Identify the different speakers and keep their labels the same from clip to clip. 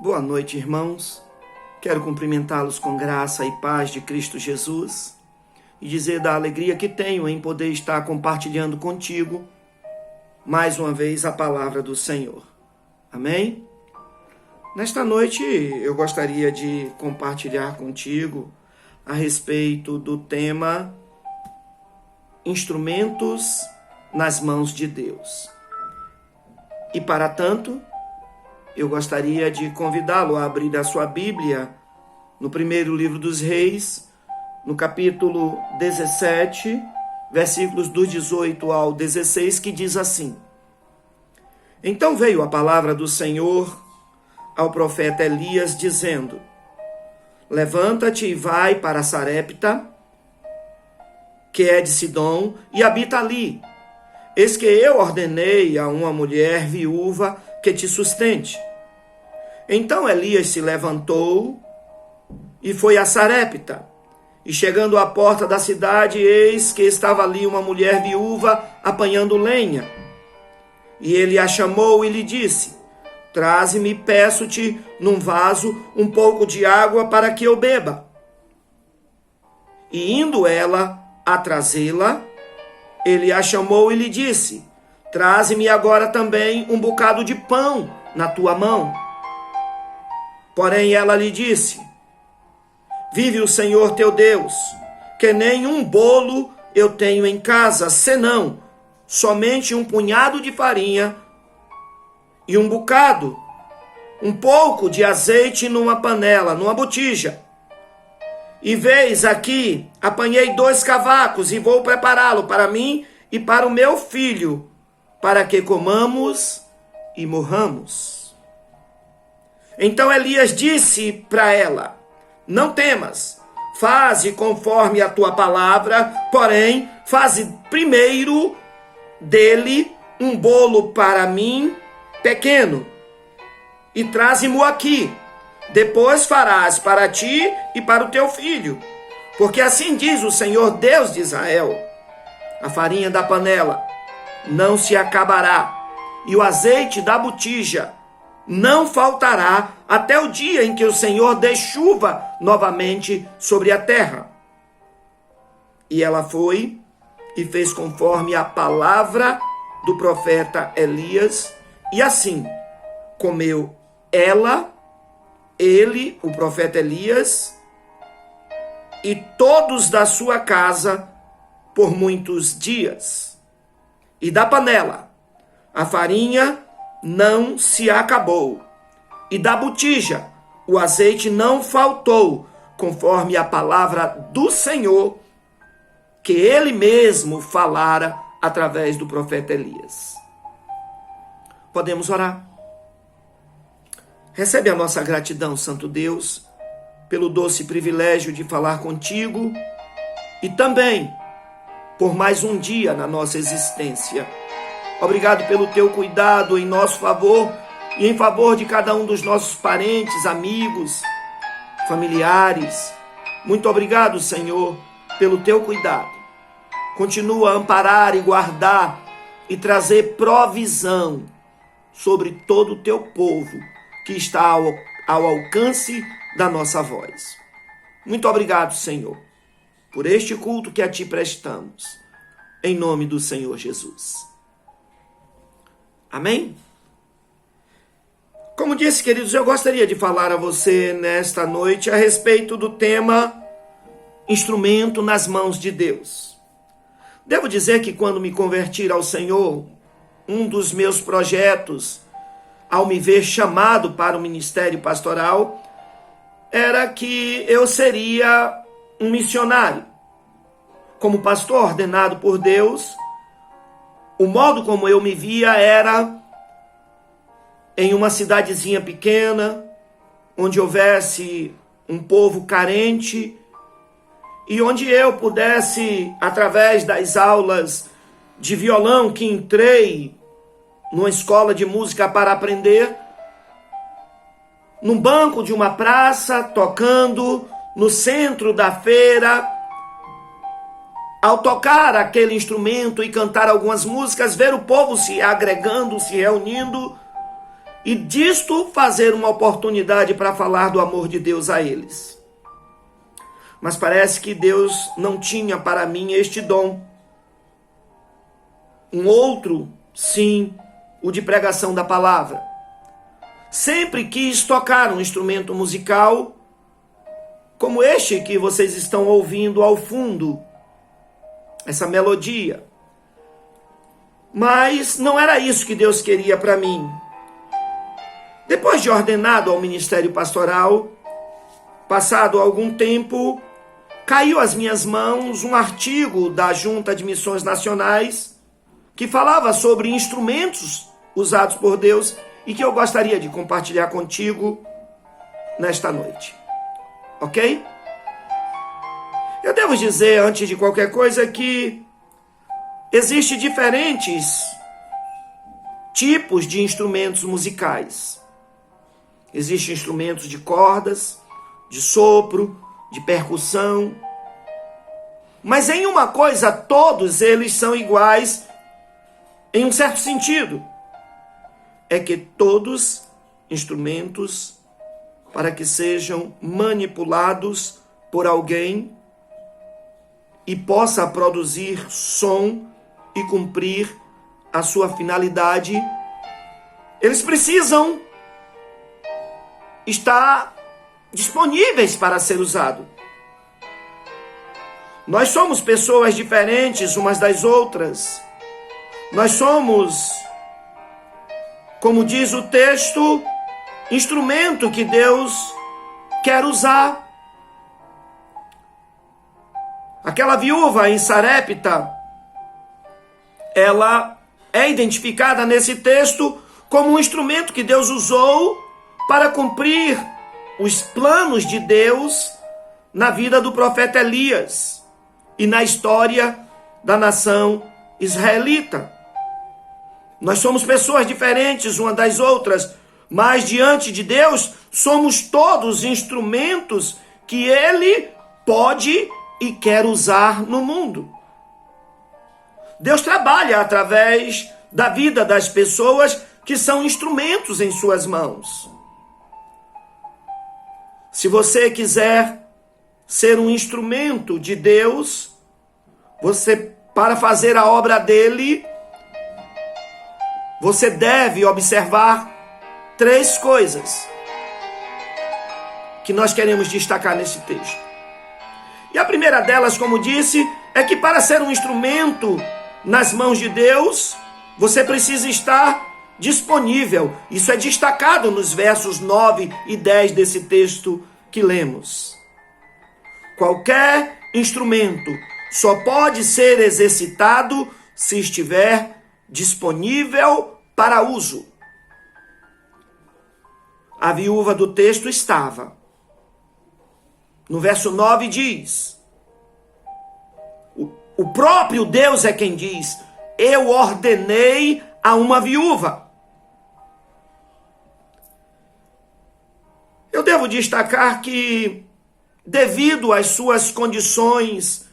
Speaker 1: Boa noite, irmãos. Quero cumprimentá-los com graça e paz de Cristo Jesus e dizer da alegria que tenho em poder estar compartilhando contigo mais uma vez a palavra do Senhor. Amém? Nesta noite eu gostaria de compartilhar contigo a respeito do tema Instrumentos nas mãos de Deus. E para tanto, eu gostaria de convidá-lo a abrir a sua Bíblia no primeiro livro dos Reis, no capítulo 17, versículos do 18 ao 16, que diz assim: Então veio a palavra do Senhor ao profeta Elias, dizendo: Levanta-te e vai para Sarepta, que é de Sidom, e habita ali. Eis que eu ordenei a uma mulher viúva que te sustente. Então Elias se levantou e foi a Sarepta. E chegando à porta da cidade, eis que estava ali uma mulher viúva apanhando lenha. E ele a chamou e lhe disse: Traze-me, peço-te, num vaso, um pouco de água para que eu beba. E indo ela a trazê-la, ele a chamou e lhe disse: Traze-me agora também um bocado de pão na tua mão. Porém ela lhe disse: Vive o Senhor teu Deus, que nem um bolo eu tenho em casa, senão somente um punhado de farinha e um pouco de azeite numa panela, numa botija. E vês aqui, apanhei 2 cavacos e vou prepará-lo para mim e para o meu filho, para que comamos e morramos. Então Elias disse para ela: Não temas, faze conforme a tua palavra, porém faze primeiro dele um bolo para mim pequeno e traze-mo aqui. Depois farás para ti e para o teu filho, porque assim diz o Senhor Deus de Israel: a farinha da panela não se acabará, e o azeite da botija não faltará até o dia em que o Senhor dê chuva novamente sobre a terra. E ela foi e fez conforme a palavra do profeta Elias, e assim comeu ele, o profeta Elias, e todos da sua casa por muitos dias. E da panela a farinha não se acabou, e da botija o azeite não faltou, conforme a palavra do Senhor, que ele mesmo falara através do profeta Elias. Podemos orar? Recebe a nossa gratidão, Santo Deus, pelo doce privilégio de falar contigo e também por mais um dia na nossa existência. Obrigado pelo teu cuidado em nosso favor e em favor de cada um dos nossos parentes, amigos, familiares. Muito obrigado, Senhor, pelo teu cuidado. Continua a amparar e guardar e trazer provisão sobre todo o teu povo que está ao alcance da nossa voz. Muito obrigado, Senhor, por este culto que a Ti prestamos, em nome do Senhor Jesus. Amém? Como disse, queridos, eu gostaria de falar a você nesta noite a respeito do tema Instrumento nas mãos de Deus. Devo dizer que quando me converti ao Senhor, um dos meus projetos, ao me ver chamado para o ministério pastoral, era que eu seria um missionário. Como pastor ordenado por Deus, o modo como eu me via era em uma cidadezinha pequena, onde houvesse um povo carente e onde eu pudesse, através das aulas de violão que entrei numa escola de música para aprender, num banco de uma praça, tocando no centro da feira, ao tocar aquele instrumento e cantar algumas músicas, ver o povo se agregando, se reunindo, e disto fazer uma oportunidade para falar do amor de Deus a eles. Mas parece que Deus não tinha para mim este dom. Um outro, sim, o de pregação da palavra. Sempre quis tocar um instrumento musical, como este que vocês estão ouvindo ao fundo, essa melodia. Mas não era isso que Deus queria para mim. Depois de ordenado ao ministério pastoral, passado algum tempo, caiu às minhas mãos um artigo da Junta de Missões Nacionais que falava sobre instrumentos usados por Deus e que eu gostaria de compartilhar contigo nesta noite. Ok? Eu devo dizer, antes de qualquer coisa, que existem diferentes tipos de instrumentos musicais. Existem instrumentos de cordas, de sopro, de percussão. Mas em uma coisa, todos eles são iguais em um certo sentido. É que todos instrumentos, para que sejam manipulados por alguém e possa produzir som e cumprir a sua finalidade, eles precisam estar disponíveis para ser usado. Nós somos pessoas diferentes umas das outras. Nós somos, como diz o texto, instrumento que Deus quer usar. Aquela viúva em Sarepta, ela é identificada nesse texto como um instrumento que Deus usou para cumprir os planos de Deus na vida do profeta Elias e na história da nação israelita. Nós somos pessoas diferentes umas das outras, mas diante de Deus somos todos instrumentos que Ele pode e quer usar no mundo. Deus trabalha através da vida das pessoas que são instrumentos em suas mãos. Se você quiser ser um instrumento de Deus, para fazer a obra dele, você deve observar 3 coisas que nós queremos destacar nesse texto. E a primeira delas, como disse, é que para ser um instrumento nas mãos de Deus, você precisa estar disponível. Isso é destacado nos versos 9 e 10 desse texto que lemos. Qualquer instrumento só pode ser exercitado se estiver disponível para uso. A viúva do texto estava. No verso 9 diz: o próprio Deus é quem diz: eu ordenei a uma viúva. Eu devo destacar que, devido às suas condições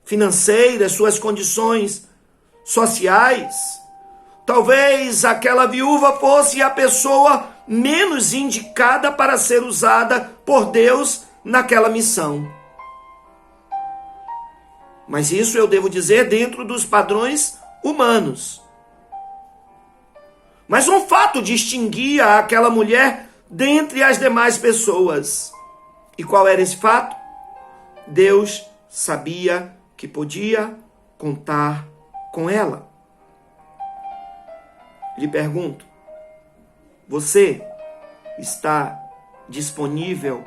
Speaker 1: financeiras, suas condições sociais, talvez aquela viúva fosse a pessoa menos indicada para ser usada por Deus naquela missão. Mas isso eu devo dizer dentro dos padrões humanos. Mas um fato distinguia aquela mulher dentre as demais pessoas. E qual era esse fato? Deus sabia que podia contar com ela. Lhe pergunto: você está disponível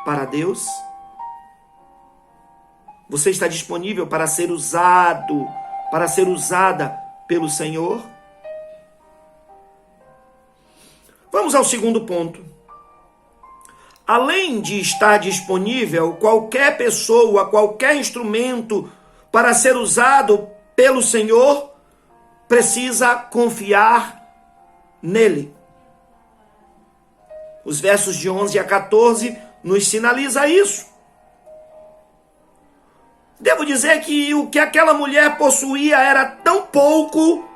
Speaker 1: para Deus? Você está disponível para ser usado, para ser usada pelo Senhor? Vamos ao segundo ponto. Além de estar disponível, qualquer pessoa, qualquer instrumento para ser usado pelo Senhor, precisa confiar nele. Os versos de 11 a 14 nos sinaliza isso. Devo dizer que o que aquela mulher possuía era tão pouco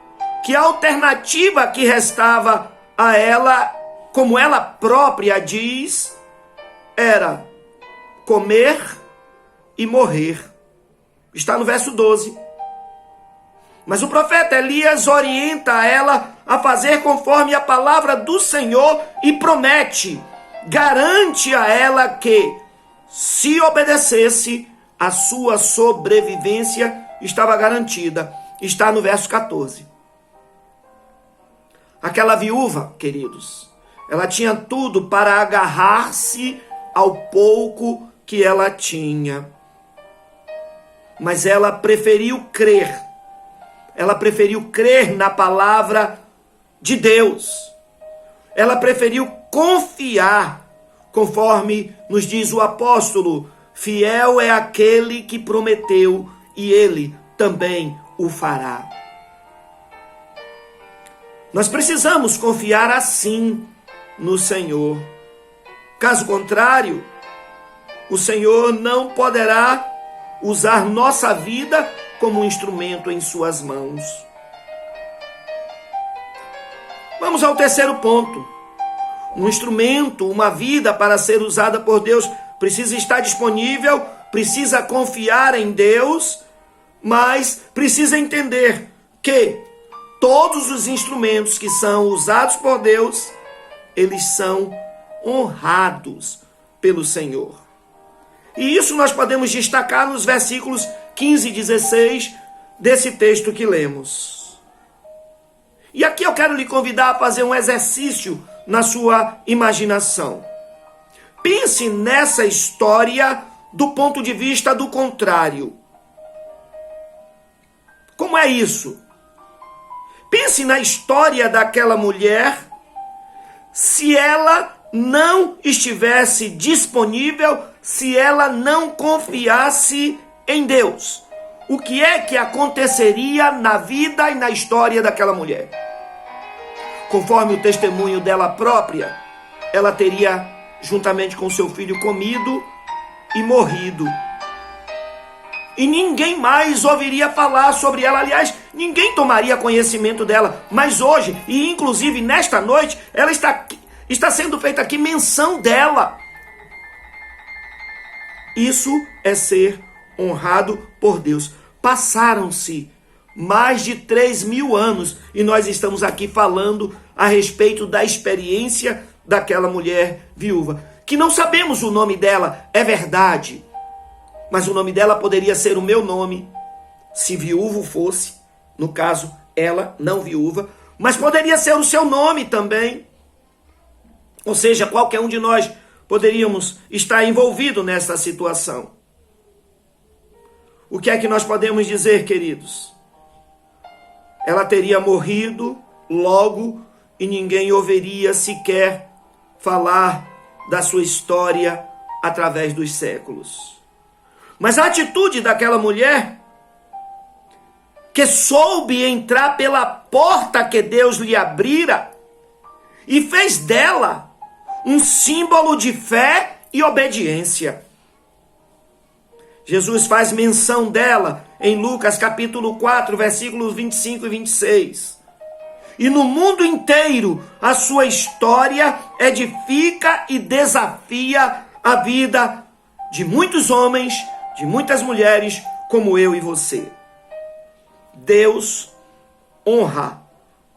Speaker 1: que a alternativa que restava a ela, como ela própria diz, era comer e morrer. Está no verso 12. Mas o profeta Elias orienta ela a fazer conforme a palavra do Senhor e promete, garante a ela que, se obedecesse, a sua sobrevivência estava garantida. Está no verso 14. Aquela viúva, queridos, ela tinha tudo para agarrar-se ao pouco que ela tinha. Mas ela preferiu crer. Ela preferiu crer na palavra de Deus. Ela preferiu confiar, conforme nos diz o apóstolo: fiel é aquele que prometeu, e ele também o fará. Nós precisamos confiar assim no Senhor. Caso contrário, o Senhor não poderá usar nossa vida como um instrumento em suas mãos. Vamos ao terceiro ponto. Um instrumento, uma vida para ser usada por Deus precisa estar disponível, precisa confiar em Deus, mas precisa entender que todos os instrumentos que são usados por Deus, eles são honrados pelo Senhor. E isso nós podemos destacar nos versículos 15 e 16 desse texto que lemos. E aqui eu quero lhe convidar a fazer um exercício na sua imaginação. Pense nessa história do ponto de vista do contrário. Como é isso? Pense na história daquela mulher, se ela não estivesse disponível, se ela não confiasse em Deus. O que é que aconteceria na vida e na história daquela mulher? Conforme o testemunho dela própria, ela teria, juntamente com seu filho, comido e morrido. E ninguém mais ouviria falar sobre ela. Aliás, ninguém tomaria conhecimento dela. Mas hoje, e inclusive nesta noite, ela está sendo feita aqui menção dela. Isso é ser honrado por Deus. Passaram-se mais de 3.000 anos e nós estamos aqui falando a respeito da experiência daquela mulher viúva, que não sabemos o nome dela, é verdade, mas o nome dela poderia ser o meu nome, se viúvo fosse, no caso, ela, não viúva, mas poderia ser o seu nome também. Ou seja, qualquer um de nós poderíamos estar envolvido nessa situação. O que é que nós podemos dizer, queridos? Ela teria morrido logo e ninguém ouviria sequer falar da sua história através dos séculos. Mas a atitude daquela mulher, que soube entrar pela porta que Deus lhe abrira e fez dela um símbolo de fé e obediência. Jesus faz menção dela em Lucas capítulo 4, versículos 25 e 26. E no mundo inteiro a sua história edifica e desafia a vida de muitos homens, de muitas mulheres como eu e você. Deus honra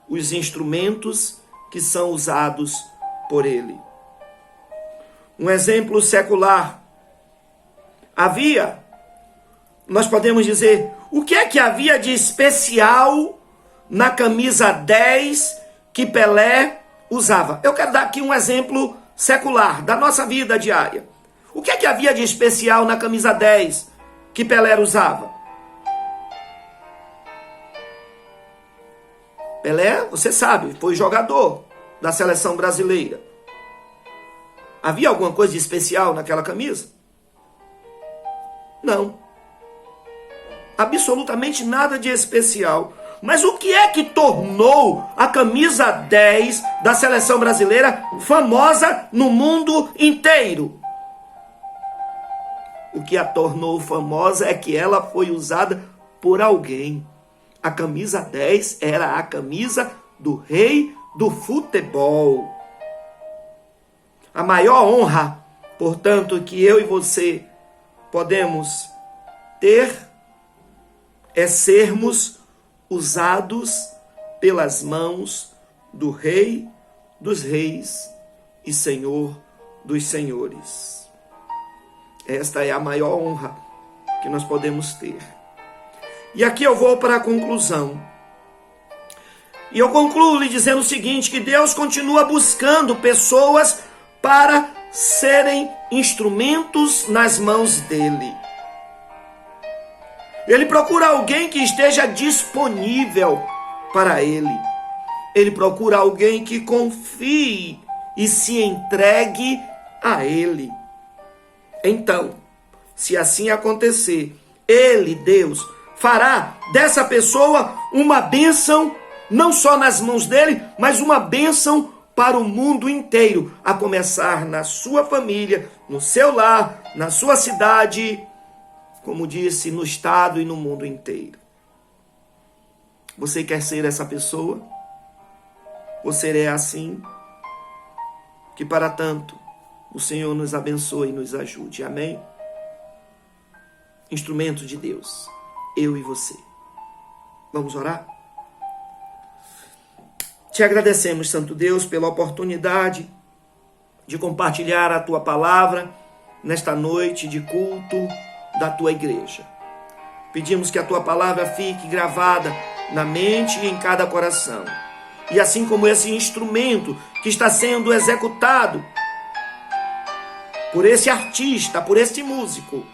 Speaker 1: os instrumentos que são usados por Ele. Um exemplo secular. Nós podemos dizer, o que é que havia de especial na camisa 10 que Pelé usava? Eu quero dar aqui um exemplo secular, da nossa vida diária. O que é que havia de especial na camisa 10 que Pelé usava? Pelé, você sabe, foi jogador da seleção brasileira. Havia alguma coisa de especial naquela camisa? Não. Absolutamente nada de especial. Mas o que é que tornou a camisa 10 da seleção brasileira famosa no mundo inteiro? O que a tornou famosa é que ela foi usada por alguém. A camisa 10 era a camisa do rei do futebol. A maior honra, portanto, que eu e você podemos ter é sermos usados pelas mãos do Rei dos Reis e Senhor dos Senhores. Esta é a maior honra que nós podemos ter. E aqui eu vou para a conclusão. E eu concluo lhe dizendo o seguinte, que Deus continua buscando pessoas para serem instrumentos nas mãos dele. Ele procura alguém que esteja disponível para ele. Ele procura alguém que confie e se entregue a ele. Então, se assim acontecer, ele, Deus, fará dessa pessoa uma bênção, não só nas mãos dele, mas uma bênção para o mundo inteiro, a começar na sua família, no seu lar, na sua cidade, como disse, no estado e no mundo inteiro. Você quer ser essa pessoa? Você é assim? Que para tanto o Senhor nos abençoe e nos ajude. Amém? Instrumento de Deus, eu e você. Vamos orar? Te agradecemos, Santo Deus, pela oportunidade de compartilhar a Tua palavra nesta noite de culto da Tua igreja. Pedimos que a Tua palavra fique gravada na mente e em cada coração. E assim como esse instrumento que está sendo executado por esse artista, por esse músico,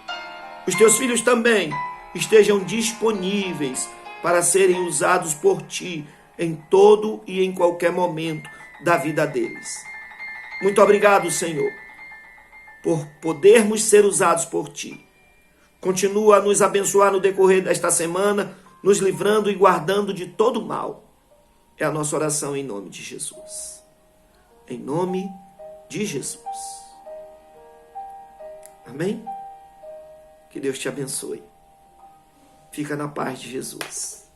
Speaker 1: os Teus filhos também estejam disponíveis para serem usados por Ti em todo e em qualquer momento da vida deles. Muito obrigado, Senhor, por podermos ser usados por Ti. Continua a nos abençoar no decorrer desta semana, nos livrando e guardando de todo mal. É a nossa oração em nome de Jesus. Em nome de Jesus. Amém? Que Deus te abençoe. Fica na paz de Jesus.